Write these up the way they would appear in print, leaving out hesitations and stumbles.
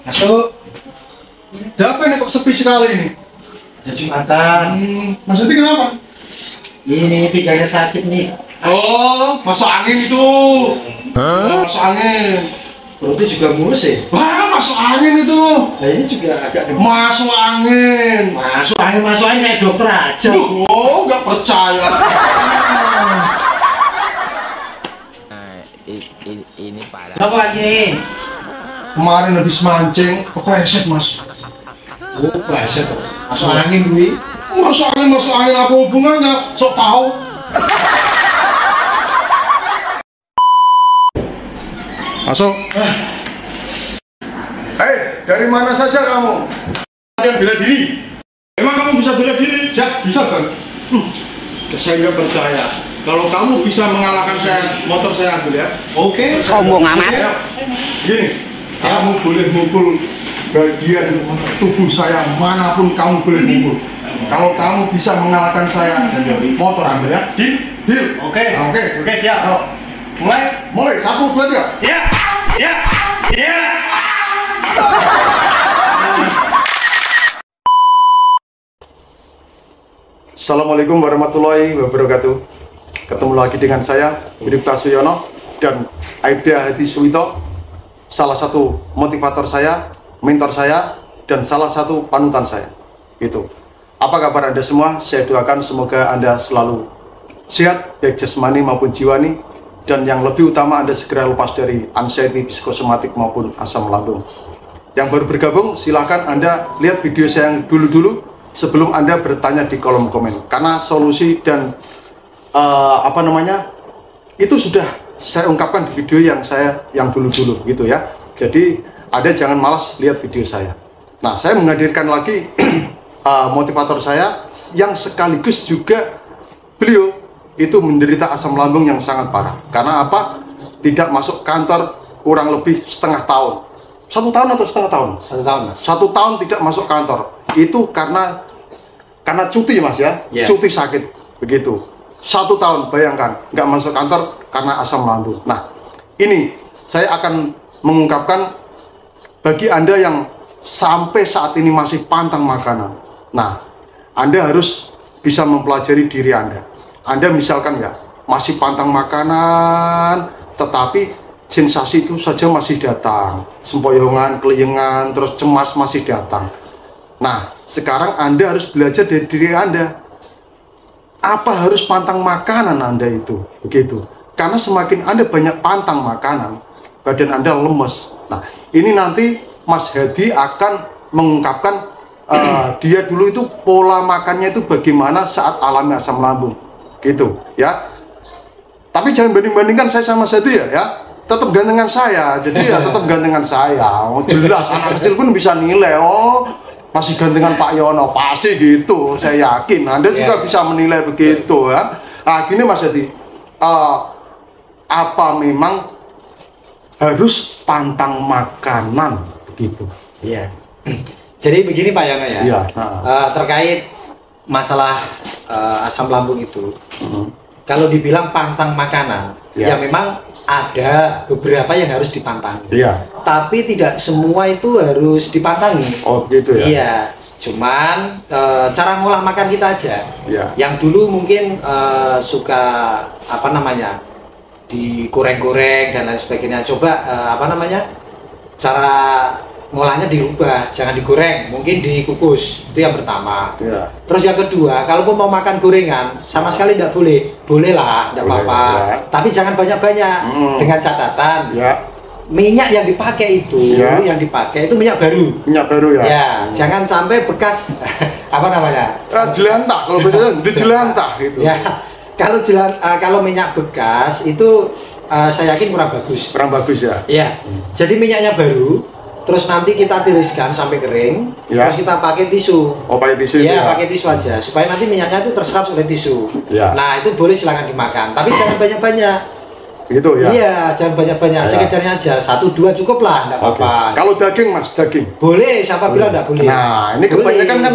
Masuk. Ada apa ini kok sepi sekali ini? Ya Jumatan. Maksudnya kenapa? Ini pinggangnya sakit nih. Oh, masuk angin itu. Masuk angin. Perutnya juga mulus ya. Wah, masuk angin itu. Nah ini juga agak Masuk angin. masuk angin kayak dokter aja. Oh, nggak percaya. Ini parah. Apa lagi nih? Kemarin habis mancing, kepleset mas. Oh, pleset. Masuk angin gue. Masuk angin apa hubungannya? Sok tahu. Masuk. Hei, dari mana saja kamu? Kalian bela diri. Emang kamu bisa bela diri? Siap, bisa kan? Saya nggak percaya. Kalau kamu bisa mengalahkan saya, motor saya ambil ya. Oke. Sombong amat. Ya. Gini, kamu boleh mukul bagian tubuh saya manapun kamu boleh mukul. Kalau kamu bisa mengalahkan saya, motor ambil ya. Deal. Oke. Oke, siap. Ayo. Mulai 1, 2, 3. Ya. Assalamualaikum warahmatullahi wabarakatuh. Ketemu lagi dengan saya Bribka Suyono dan Aibda Hadi Suwito, salah satu motivator saya, mentor saya, dan salah satu panutan saya. Itu. Apa kabar Anda semua? Saya doakan semoga Anda selalu sehat, baik jasmani maupun jiwani, dan yang lebih utama Anda segera lepas dari anxiety psikosomatik maupun asam lambung. Yang baru bergabung, silahkan Anda lihat video saya yang dulu-dulu sebelum Anda bertanya di kolom komen, karena solusi dan itu sudah saya ungkapkan di video yang dulu-dulu gitu ya. Jadi Anda jangan malas lihat video saya. Nah, saya menghadirkan lagi motivator saya yang sekaligus juga beliau itu menderita asam lambung yang sangat parah. Karena apa? Tidak masuk kantor kurang lebih setengah tahun. 1 tahun atau setengah tahun? 1 tahun mas. 1 tahun tidak masuk kantor. Itu karena cuti mas ya, cuti sakit begitu. 1 tahun, bayangkan nggak masuk kantor karena asam lambung. Nah, ini saya akan mengungkapkan bagi Anda yang sampai saat ini masih pantang makanan. Nah, Anda harus bisa mempelajari diri Anda. Anda misalkan ya masih pantang makanan, tetapi sensasi itu saja masih datang, sempoyongan, keliengan, terus cemas masih datang. Nah, sekarang Anda harus belajar dari diri Anda. Apa harus pantang makanan Anda itu? Begitu. Karena semakin Anda banyak pantang makanan, badan Anda lemes. Nah, ini nanti Mas Hadi akan mengungkapkan dia dulu itu pola makannya itu bagaimana saat alami asam lambung. Gitu, ya. Tapi jangan banding-bandingkan saya sama Mas Hadi ya. Tetap gantengan saya. Jadi ya tetap gantengan saya. Oh, jelas anak kecil pun bisa nilai. Oh, masih gantengan Pak Yono, pasti gitu, saya yakin Anda juga bisa menilai begitu ya. Nah gini Mas Hadi, apa memang harus pantang makanan begitu? Iya. Jadi begini Pak Yono ya. Iya. Terkait masalah asam lambung itu, kalau dibilang pantang makanan, ya memang ada beberapa yang harus dipantangi. Iya. Tapi tidak semua itu harus dipantangi. Oh gitu ya. Iya. Cuman cara ngolah makan kita aja. Iya. Yang dulu mungkin suka digoreng-goreng dan lain sebagainya. Coba cara ngolahnya dirubah, jangan digoreng, mungkin dikukus. Itu yang pertama. Iya. Terus yang kedua, kalaupun mau makan gorengan, sama sekali tidak boleh. Boleh lah, tidak apa-apa. Ya. Tapi jangan banyak-banyak. Dengan catatan, minyak yang dipakai itu, itu minyak baru. Minyak baru ya. Ya, jangan sampai bekas jelantah, kalau biasanya dijelantah gitu. Ya, kalau minyak bekas itu saya yakin kurang bagus. Kurang bagus ya. Iya. Jadi minyaknya baru. Terus nanti kita tiriskan sampai kering, terus kita pakai tisu. Oh, pakai tisu. Iya, pakai tisu aja, supaya nanti minyaknya itu terserap oleh tisu. Ya. Nah, itu boleh silakan dimakan, tapi jangan banyak-banyak. Gitu ya. Iya, jangan banyak-banyak, sekedarnya aja, 1-2 cukup lah, enggak apa-apa. Kalau daging Mas, daging boleh, siapa bilang enggak boleh? Nah, ini kebanyakan kan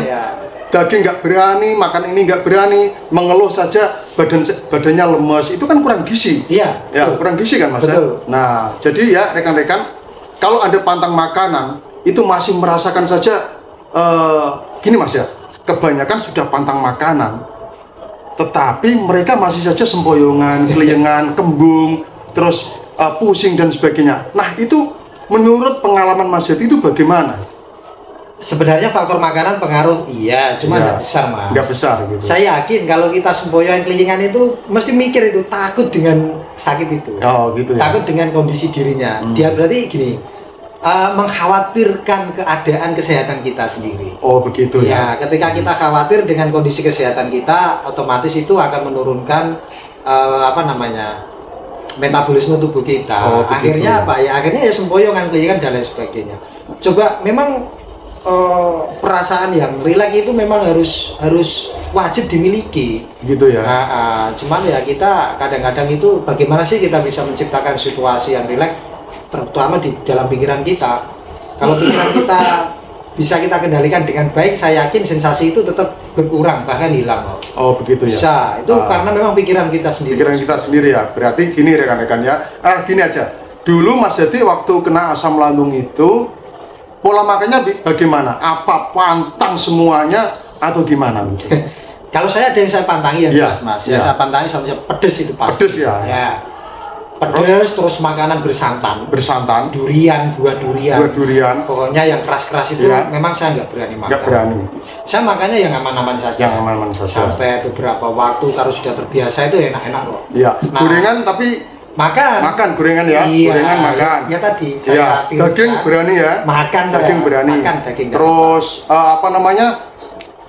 daging nggak berani, makan ini nggak berani, mengeluh saja badannya lemes, itu kan kurang gizi. Iya. Ya, kurang gizi kan Mas. Betul. Nah, jadi ya rekan-rekan, kalau Anda pantang makanan, itu masih merasakan saja gini Mas ya, kebanyakan sudah pantang makanan, tetapi mereka masih saja sempoyongan, keliengan, kembung, terus pusing dan sebagainya. Nah itu menurut pengalaman Mas Yati itu bagaimana? Sebenarnya faktor makanan pengaruh, iya, cuma nggak besar Mas. Nggak besar gitu. Saya yakin kalau kita sempoyongan keliengan itu mesti mikir itu, takut dengan sakit itu. Oh gitu ya. Takut dengan kondisi dirinya. Dia berarti gini, mengkhawatirkan keadaan kesehatan kita sendiri. Oh begitu ya. Ya, ketika kita khawatir dengan kondisi kesehatan kita, otomatis itu akan menurunkan metabolisme tubuh kita. Oh, akhirnya apa ya? Akhirnya ya sempoyongan, keliengan dan lain sebagainya. Coba memang perasaan yang rileks itu memang harus wajib dimiliki. Gitu ya. Cuman ya kita kadang-kadang itu bagaimana sih kita bisa menciptakan situasi yang rileks, terutama di dalam pikiran kita. Kalau pikiran kita bisa kita kendalikan dengan baik, saya yakin sensasi itu tetap berkurang, bahkan hilang. Oh begitu ya. Bisa, itu karena memang pikiran kita sendiri. Pikiran kita sendiri ya. Berarti gini rekan-rekan ya. Gini aja. Dulu Mas Yati waktu kena asam lambung itu pola makannya bagaimana? Apa pantang semuanya atau gimana? Kalau saya ada yang saya pantangi yang jelas Mas. Ya, saya pantangi sampai pedes itu pasti. Pedes ya. Ya. Pedes, terus makanan bersantan. Bersantan. Durian, buah durian. Buah durian. Pokoknya yang keras-keras itu memang saya nggak berani makan. Nggak berani. Saya makannya yang aman-aman saja. Yang aman-aman saja. Sampai beberapa waktu kalau sudah terbiasa itu enak-enak kok. Iya. Nah, gorengan tapi makan gorengan ya, iya, gorengan makan. Ya tadi saya daging berani ya. Makan daging berani. Makan daging. Terus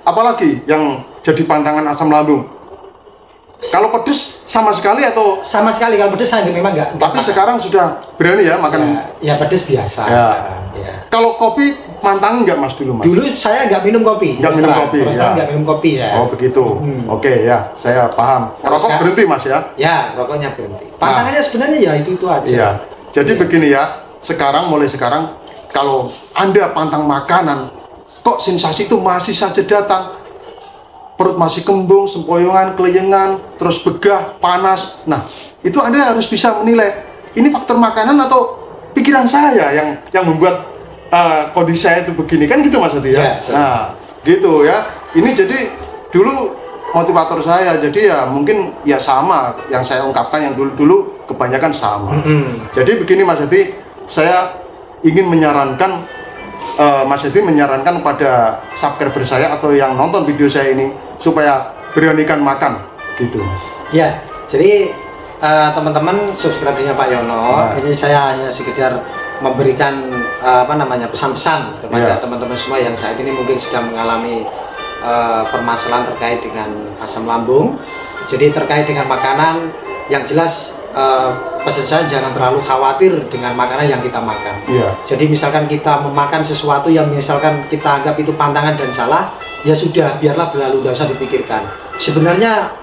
apalagi yang jadi pantangan asam lambung? Kalau pedes sama sekali atau? Sama sekali, kalau pedes saya memang nggak. Tapi sekarang sudah berani ya makan? Ya pedes biasa. Ya. Ya. Kalau kopi mantangin nggak Mas dulu Mas? Dulu saya nggak minum kopi. Nggak minum kopi. Terus terang nggak minum kopi ya. Oh begitu. Oke ya, saya paham. Rokok berhenti Mas ya? Ya, rokoknya berhenti. Pantangannya sebenarnya ya itu aja. Iya. Jadi begini ya, mulai sekarang kalau Anda pantang makanan, kok sensasi itu masih saja datang, perut masih kembung, sempoyongan, keliengan, terus begah, panas. Nah, itu Anda harus bisa menilai ini faktor makanan atau pikiran saya yang membuat kondisi saya itu begini, kan gitu Mas Adi ya. Nah, gitu ya. Ini jadi dulu motivator saya, jadi ya mungkin ya sama yang saya ungkapkan yang dulu kebanyakan sama. Jadi begini Mas Adi, saya ingin menyarankan Mas Edi menyarankan kepada subscriber saya atau yang nonton video saya ini supaya beranikan makan gitu Mas. Ya, jadi teman-teman subscribernya Pak Yono, ini saya hanya sekedar memberikan pesan-pesan kepada teman-teman semua yang saat ini mungkin sedang mengalami permasalahan terkait dengan asam lambung. Jadi terkait dengan makanan, yang jelas pesan saya jangan terlalu khawatir dengan makanan yang kita makan. Jadi misalkan kita memakan sesuatu yang misalkan kita anggap itu pantangan dan salah, ya sudah, biarlah berlalu, tidak usah dipikirkan. Sebenarnya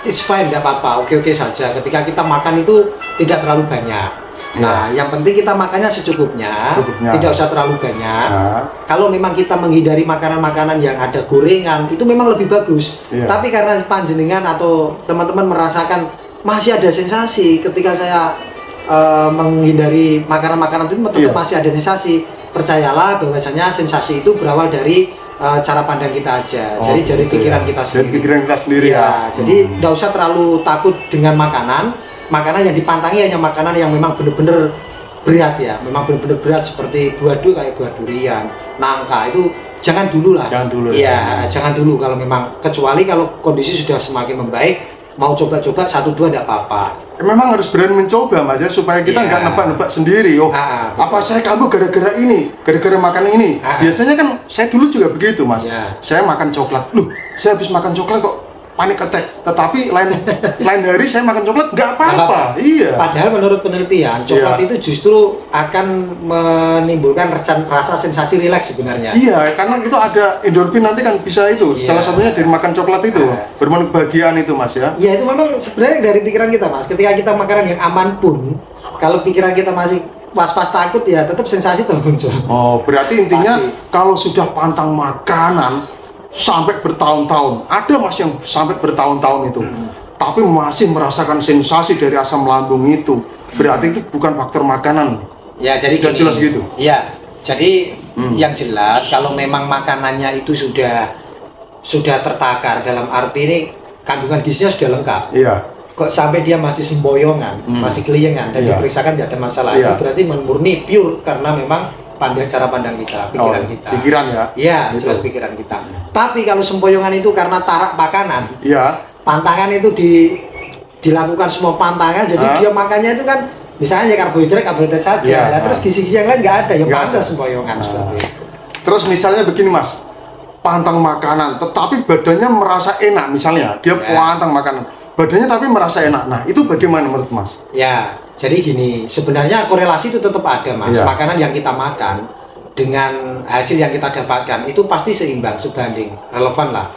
it's fine, tidak apa-apa, oke-oke saja ketika kita makan itu tidak terlalu banyak. Nah, yang penting kita makannya secukupnya, tidak usah terlalu banyak. Kalau memang kita menghindari makanan-makanan yang ada gorengan, itu memang lebih bagus. Tapi karena panjenengan atau teman-teman merasakan masih ada sensasi ketika saya menghindari makanan-makanan itu tetap masih ada sensasi, percayalah bahwasanya sensasi itu berawal dari cara pandang kita aja. Jadi dari pikiran kita sendiri. Dari pikiran kita sendiri ya. Jadi tidak usah terlalu takut dengan makanan. Makanan yang dipantangi hanya makanan yang memang benar-benar berat ya, memang benar-benar berat seperti buah durian, nangka itu jangan dulu lah. Jangan dulu. Iya, jangan dulu kalau memang, kecuali kalau kondisi sudah semakin membaik, mau coba-coba 1-2 tidak apa-apa. Memang harus berani mencoba Mas ya, supaya kita nggak nebak-nebak sendiri. Oh, apa saya kambuh gara-gara ini, gara-gara makan ini. Biasanya kan saya dulu juga begitu Mas. Saya makan coklat, saya habis makan coklat kok panik attack, tetapi lain hari saya makan coklat nggak apa-apa. Iya. Padahal menurut penelitian coklat itu justru akan menimbulkan rasa sensasi rileks sebenarnya. Iya, karena itu ada endorfin nanti kan bisa itu. Salah satunya dari makan coklat itu, bermain kebahagiaan itu Mas ya. Iya, itu memang sebenarnya dari pikiran kita Mas. Ketika kita makanan yang aman pun, kalau pikiran kita masih was-was takut ya tetap sensasi termuncul. Oh, berarti intinya kalau sudah pantang makanan sampai bertahun-tahun, ada Mas yang sampai bertahun-tahun itu, tapi masih merasakan sensasi dari asam lambung itu, berarti itu bukan faktor makanan. Ya, jadi jelas gitu. Iya, Jadi yang jelas kalau memang makanannya itu sudah tertakar, dalam arti ini kandungan gizinya sudah lengkap. Iya. Kok sampai dia masih semboyongan, masih keliengan dan diperiksakan tidak ada masalah, itu berarti murni pure karena memang cara pandang kita, pikiran kita. Pikiran ya? Iya, jelas pikiran kita. Tapi kalau semboyongan itu karena tarak makanan, pantangan itu dilakukan semua pantangan, jadi dia makannya itu kan misalnya karbohidrat saja, terus gizi-gizi yang lain nggak ada, ya pantas semboyongan seperti itu. Terus misalnya begini Mas, pantang makanan, tetapi badannya merasa enak, misalnya dia pantang makanan, badannya tapi merasa enak. Nah itu bagaimana menurut Mas? Ya, jadi gini, sebenarnya korelasi itu tetap ada Mas. Makanan yang kita makan dengan hasil yang kita dapatkan itu pasti seimbang, sebanding, relevan lah.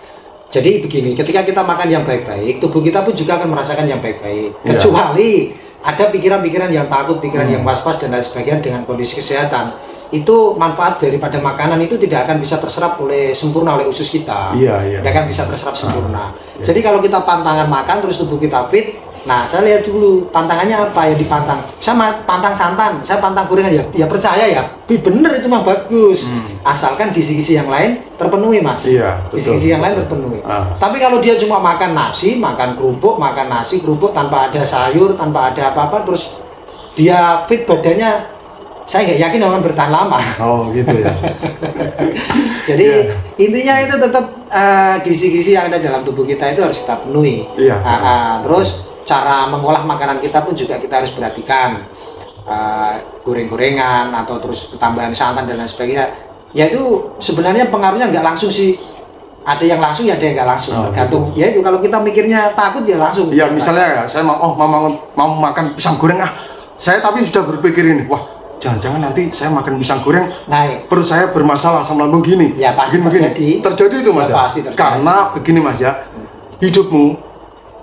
Jadi begini, ketika kita makan yang baik-baik, tubuh kita pun juga akan merasakan yang baik-baik. Kecuali ada pikiran-pikiran yang takut, pikiran yang was-was dan lain sebagainya dengan kondisi kesehatan. Itu manfaat daripada makanan itu tidak akan bisa terserap sempurna oleh usus kita. Tidak akan bisa terserap sempurna. Jadi kalau kita pantangan makan terus tubuh kita fit, nah saya lihat dulu pantangannya apa yang dipantang. Saya pantang santan, saya pantang gorengan, ya percaya ya, bener itu mah bagus. Asalkan gizi-gizi yang lain terpenuhi Mas. Gizi-gizi yang lain terpenuhi. Tapi kalau dia cuma makan nasi, makan kerupuk, tanpa ada sayur, tanpa ada apa-apa, terus dia fit badannya, saya nggak yakin akan bertahan lama. Oh gitu ya. Jadi intinya itu tetap gizi-gizi yang ada dalam tubuh kita itu harus kita penuhi. Terus cara mengolah makanan kita pun juga kita harus perhatikan. Goreng-gorengan atau terus tambahan santan dan lain sebagainya. Ya itu sebenarnya pengaruhnya nggak langsung sih. Ada yang langsung, ya ada yang nggak langsung. Tergantung. Ya itu kalau kita mikirnya takut ya langsung. Iya misalnya saya mau makan pisang goreng saya tapi sudah berpikir ini, wah jangan-jangan nanti saya makan pisang goreng, perut saya bermasalah, asam lambung gini. Ya pasti terjadi itu Mas. Pasti terjadi. Karena begini Mas ya, hidupmu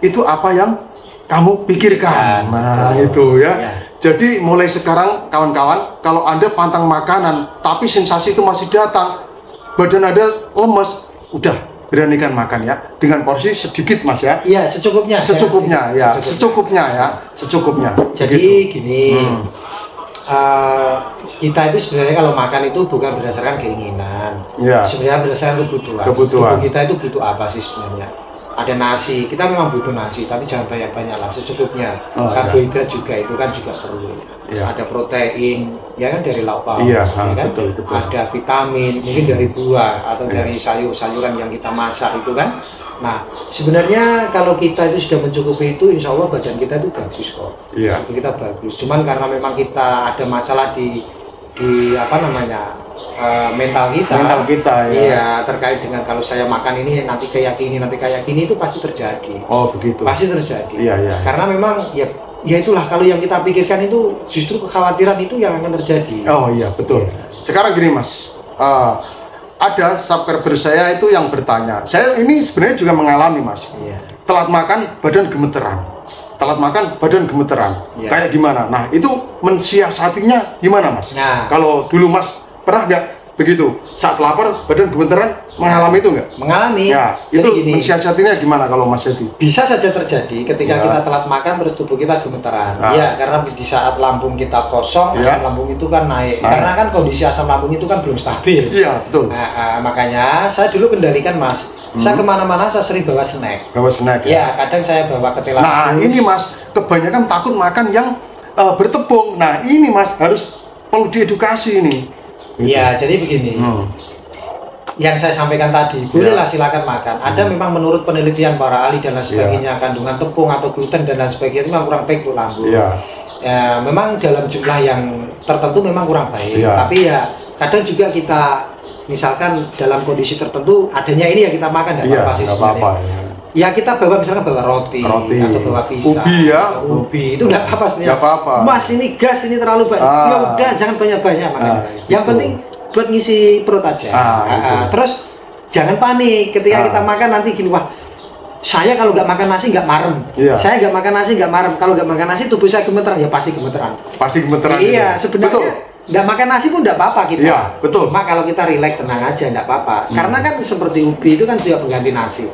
itu apa yang kamu pikirkan. Nah itu ya. Jadi mulai sekarang kawan-kawan, kalau Anda pantang makanan tapi sensasi itu masih datang, badan Anda lemes, udah beranikan makan ya, dengan porsi sedikit Mas ya. Iya, secukupnya. Secukupnya. Jadi gini, kita itu sebenarnya kalau makan itu bukan berdasarkan keinginan, sebenarnya berdasarkan kebutuhan. Tubuh kita itu butuh apa sih sebenarnya? Ada nasi, kita memang butuh nasi, tapi jangan banyak-banyak lah, secukupnya. Karbohidrat juga itu kan juga perlu. Ada protein, ya kan dari lauk pauk, kan? Betul. Ada vitamin, mungkin dari buah atau dari sayur-sayuran yang kita masak itu kan. Nah, sebenarnya kalau kita itu sudah mencukupi itu, insya Allah badan kita itu bagus kok. Kita bagus. Cuman karena memang kita ada masalah di mental kita. Iya, terkait dengan kalau saya makan ini nanti kayak gini itu pasti terjadi. Oh begitu. Pasti terjadi. Iya. Karena memang ya itulah, kalau yang kita pikirkan itu justru kekhawatiran itu yang akan terjadi. Oh iya betul. Sekarang gini Mas, ada subscriber saya itu yang bertanya, saya ini sebenarnya juga mengalami Mas. Telat makan badan gemeteran. Kayak gimana? Nah itu mensiasatinya gimana Mas? Kalau dulu Mas pernah nggak begitu, saat lapar badan gemeteran, mengalami itu nggak? Mengalami. Itu mensiasatinya gimana kalau Mas Yadi? Bisa saja terjadi ketika kita telat makan terus tubuh kita gemeteran. Karena di saat lambung kita kosong, asam lambung itu kan naik. Karena kan kondisi asam lambung itu kan belum stabil. Iya betul. Makanya saya dulu kendalikan Mas. Saya kemana-mana saya sering bawa snack. Ya, kadang saya bawa ketela. Nah ini Mas, kebanyakan takut makan yang bertepung. Nah ini Mas perlu diedukasi ini. Iya, jadi begini. Yang saya sampaikan tadi, bolehlah silakan makan. Ada memang menurut penelitian para ahli dan lain sebagainya, kandungan tepung atau gluten dan lain sebagainya itu memang kurang baik untuk lambung. Ya, memang dalam jumlah yang tertentu memang kurang baik. Tapi ya kadang juga kita misalkan dalam kondisi tertentu adanya ini ya kita makan, tidak apa-apa sih sebenarnya. Ya kita misalkan bawa roti atau bawa pisang, ubi itu tidak apa-apa sebenarnya. Mas ini gas ini terlalu banyak, ya udah jangan banyak-banyak makan. Yang penting buat ngisi perut aja. Terus jangan panik ketika kita makan nanti gini, wah saya kalau nggak makan nasi nggak marem. Saya nggak makan nasi nggak marem. Kalau nggak makan nasi tubuh saya gemeteran, ya pasti gemeteran. Iya sebenarnya. Nggak makan nasi pun nggak apa-apa kita. Betul. Cuma kalau kita relax tenang aja nggak apa-apa. Karena kan seperti ubi itu kan juga pengganti nasi.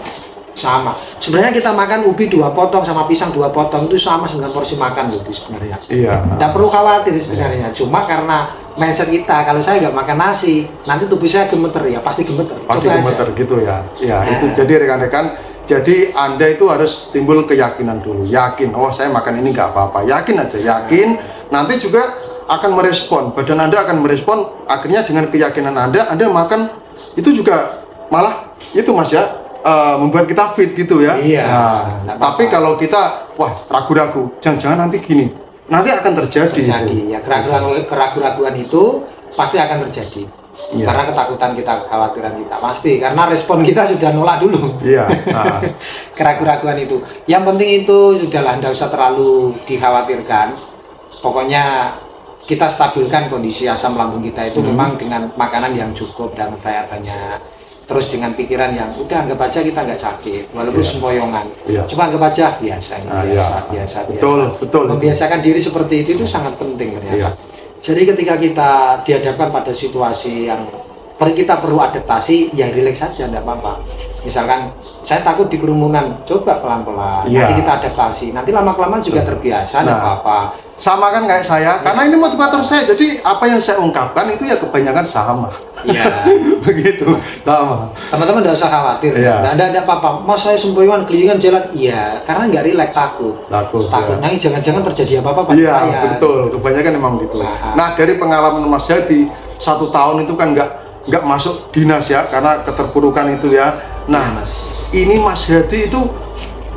Sama. Sebenarnya kita makan ubi 2 potong sama pisang 2 potong itu sama dengan porsi makan loh sebenarnya. Iya. Nggak perlu khawatir sebenarnya. Cuma karena mindset kita, kalau saya nggak makan nasi, nanti tubuh saya gemeter ya, pasti gemeter. Pasti gemeter gitu ya. Ya, itu jadi rekan-rekan. Jadi Anda itu harus timbul keyakinan dulu. Yakin, oh saya makan ini nggak apa-apa. Yakin aja, yakin. Nanti juga akan merespon. Badan Anda akan merespon. Akhirnya dengan keyakinan Anda makan itu juga malah itu Mas ya. Membuat kita fit gitu ya. Iya. Nah, tapi kalau kita wah ragu-ragu, jangan-jangan nanti gini, nanti akan terjadi. Itu. Ya keraguan itu pasti akan terjadi. Iya. Karena ketakutan kita, kekhawatiran kita pasti. Karena respon kita sudah nolak dulu. Iya. Nah. Keraguan itu. Yang penting itu sudahlah, tidak usah terlalu dikhawatirkan. Pokoknya kita stabilkan kondisi asam lambung kita itu memang dengan makanan yang cukup dan banyak. Terus dengan pikiran yang udah anggap aja kita nggak sakit walaupun sempoyongan, coba anggap aja biasa, biasa. Betul. Membiasakan diri seperti itu sangat penting ternyata. Jadi ketika kita dihadapkan pada situasi yang kita perlu adaptasi, ya relax saja, tidak apa-apa. Misalkan saya takut di kerumunan, coba pelan-pelan. Nanti kita adaptasi. Nanti lama-kelamaan juga terbiasa, tidak apa-apa. Sama kan kayak saya, karena ini motivator saya. Jadi apa yang saya ungkapkan itu ya kebanyakan sama. Iya. Begitu. Sama. Teman-teman tidak usah khawatir. Tidak ada apa-apa. Mas saya sempoyongan kelilingan jalan. Iya, karena nggak relax, takut. Nanti jangan-jangan terjadi apa-apa pada saya. Iya, betul. Kebanyakan memang gitu. Nah, dari pengalaman Mas Hadi, 1 tahun itu kan nggak masuk dinas ya, karena keterpurukan itu ya. Nah, ini Mas Hadi itu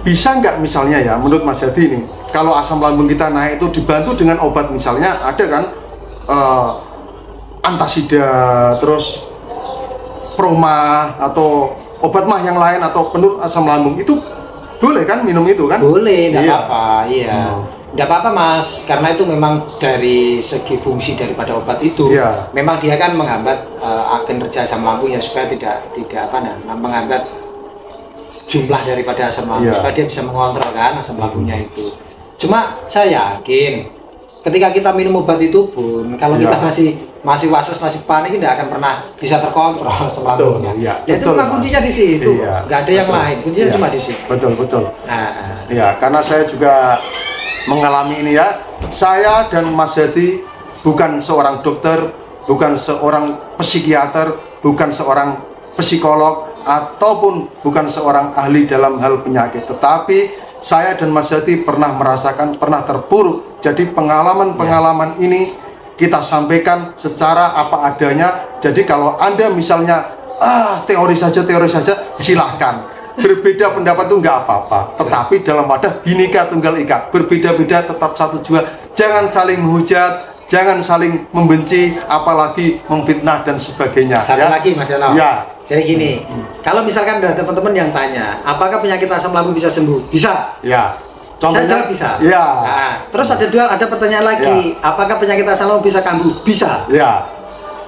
bisa nggak misalnya ya, menurut Mas Hadi ini, kalau asam lambung kita naik itu dibantu dengan obat, misalnya ada kan antasida, terus proma atau obat mah yang lain atau penurun asam lambung, itu boleh kan minum itu kan? Boleh, tidak apa-apa, iya. Tidak apa-apa Mas, karena itu memang dari segi fungsi daripada obat itu, memang dia kan menghambat kinerja asam lambung ya, supaya tidak menghambat jumlah daripada asam lambung, supaya dia bisa mengontrol kan asam lambungnya itu. Cuma saya yakin ketika kita minum obat itu pun, kalau kita masih was-was, masih panik, tidak akan pernah bisa terkontrol asam lambungnya. Itu memang kuncinya di situ, nggak ada yang lain, kuncinya cuma di situ. Betul. Nah, ya karena saya juga mengalami ini ya. Saya dan Mas Hadi bukan seorang dokter, bukan seorang psikiater, bukan seorang psikolog, ataupun bukan seorang ahli dalam hal penyakit, tetapi saya dan Mas Hadi pernah merasakan, pernah terpuruk. Jadi pengalaman-pengalaman ini kita sampaikan secara apa adanya. Jadi kalau Anda misalnya teori saja silahkan. Berbeda pendapat itu nggak apa-apa, tetapi dalam wadah Bhinneka Tunggal Ika, berbeda-beda tetap satu jua. Jangan saling menghujat, jangan saling membenci, apalagi memfitnah dan sebagainya. Satu lagi Mas Yono. Jadi gini, kalau misalkan ada teman-teman yang tanya, apakah penyakit asam lambung bisa sembuh? Bisa. Contohnya, saya jawab bisa. Nah, terus ada pertanyaan lagi, apakah penyakit asam lambung bisa kambuh? Bisa.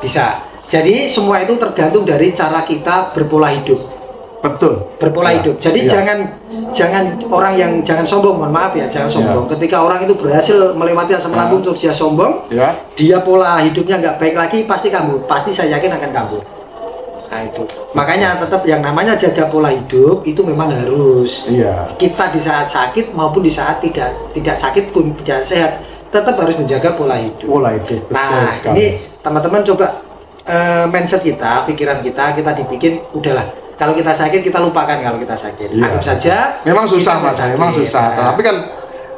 Bisa. Jadi semua itu tergantung dari cara kita berpola hidup. Betul. Berpola hidup. Jadi jangan orang yang jangan sombong, mohon maaf ya, jangan sombong. Ketika orang itu berhasil melewati asam lambung terus dia sombong, dia pola hidupnya nggak baik lagi, pasti kambuh. Pasti saya yakin akan kambuh. Nah itu. Makanya tetap yang namanya jaga pola hidup itu memang harus. Kita di saat sakit maupun di saat tidak sakit pun tidak sehat, tetap harus menjaga pola hidup. Nah, ini teman-teman coba mindset kita, pikiran kita dibikin udahlah. Kalau kita sakit, kita lupakan kalau kita sakit. Anggap saja. Memang susah Mas, memang susah. Tapi kan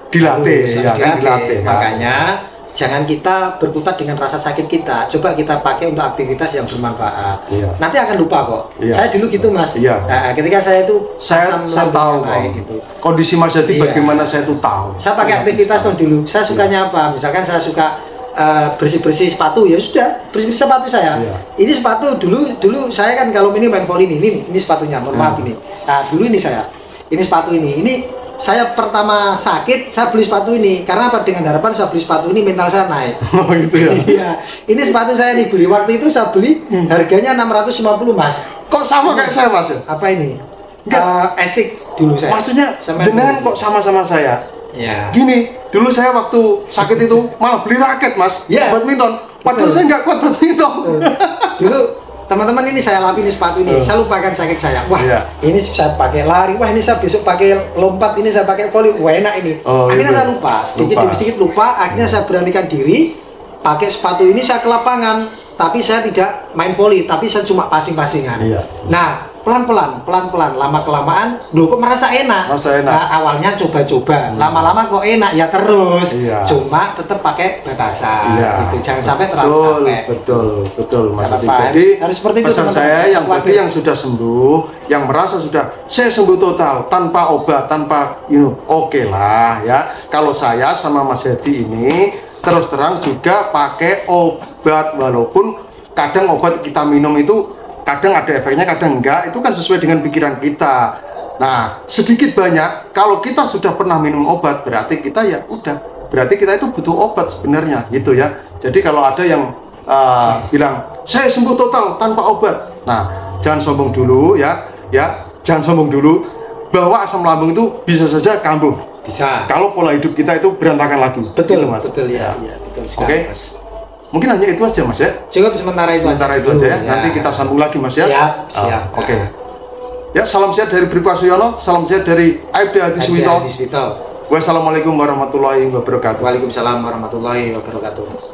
dilatih, dilatih. Makanya jangan kita berkutat dengan rasa sakit kita. Coba kita pakai untuk aktivitas yang bermanfaat. Nanti akan lupa kok. Saya dulu gitu Mas. Nah, ketika saya itu saya tahu gitu. Kondisi Mas Hadi bagaimana saya itu tahu. Saya pakai aktivitas dulu. Saya sukanya apa? Misalkan saya suka bersih-bersih sepatu, ya sudah bersih-bersih sepatu saya. Ini sepatu dulu saya kan kalau ini main volley ini sepatunya, mohon maaf ini. Nah dulu ini sepatu ini saya pertama sakit saya beli sepatu ini karena apa, dengan harapan saya beli sepatu ini mental saya naik. Oh gitu ya. Iya, ini sepatu saya nih beli waktu itu saya beli harganya 650 Mas. Kok sama kayak saya Mas? Apa ini? Esik dulu saya. Maksudnya jenengan kok sama-sama saya? Gini, dulu saya waktu sakit itu malah beli raket Mas, badminton. Padahal saya nggak kuat badminton. Dulu teman-teman ini saya alami ini sepatu ini, saya lupakan sakit saya. Wah, ini saya pakai lari, wah ini saya besok pakai lompat, ini saya pakai volley, wah enak ini. Akhirnya saya lupa, sedikit demi sedikit lupa. Akhirnya saya beranikan diri, pakai sepatu ini saya ke lapangan, tapi saya tidak main volley, tapi saya cuma passing-passingan. Nah, pelan-pelan, lama-kelamaan, loh kok merasa enak. Nah, awalnya coba-coba, lama-lama kok enak, ya terus. Cuma tetap pakai batasan. Itu jangan sampai terlalu capek. Betul, Mas Adi. Apa? Jadi harus seperti itu, pesan saya yang tadi yang sudah sembuh, yang merasa sudah saya sembuh total tanpa obat, tanpa oke lah ya. Kalau saya sama Mas Adi ini terus terang juga pakai obat, walaupun kadang obat kita minum itu kadang ada efeknya, kadang enggak, itu kan sesuai dengan pikiran kita. Nah, sedikit banyak kalau kita sudah pernah minum obat, berarti kita ya udah, berarti kita itu butuh obat sebenarnya gitu ya. Jadi kalau ada yang bilang saya sembuh total tanpa obat, nah jangan sombong dulu ya, jangan sombong dulu bahwa asam lambung itu bisa saja kambuh. Bisa. Kalau pola hidup kita itu berantakan lagi. Betul, gitu, Mas. Betul ya, betul sekali, Mas. Mungkin hanya itu aja, Mas ya. Cukup sementara itu aja ya. Nanti kita sambung lagi, Mas ya. Siap. Oke. Ya, salam sehat dari Bribka Suyono, salam sehat dari Aibda Hadiswito. Wassalamualaikum warahmatullahi wabarakatuh. Waalaikumsalam warahmatullahi wabarakatuh.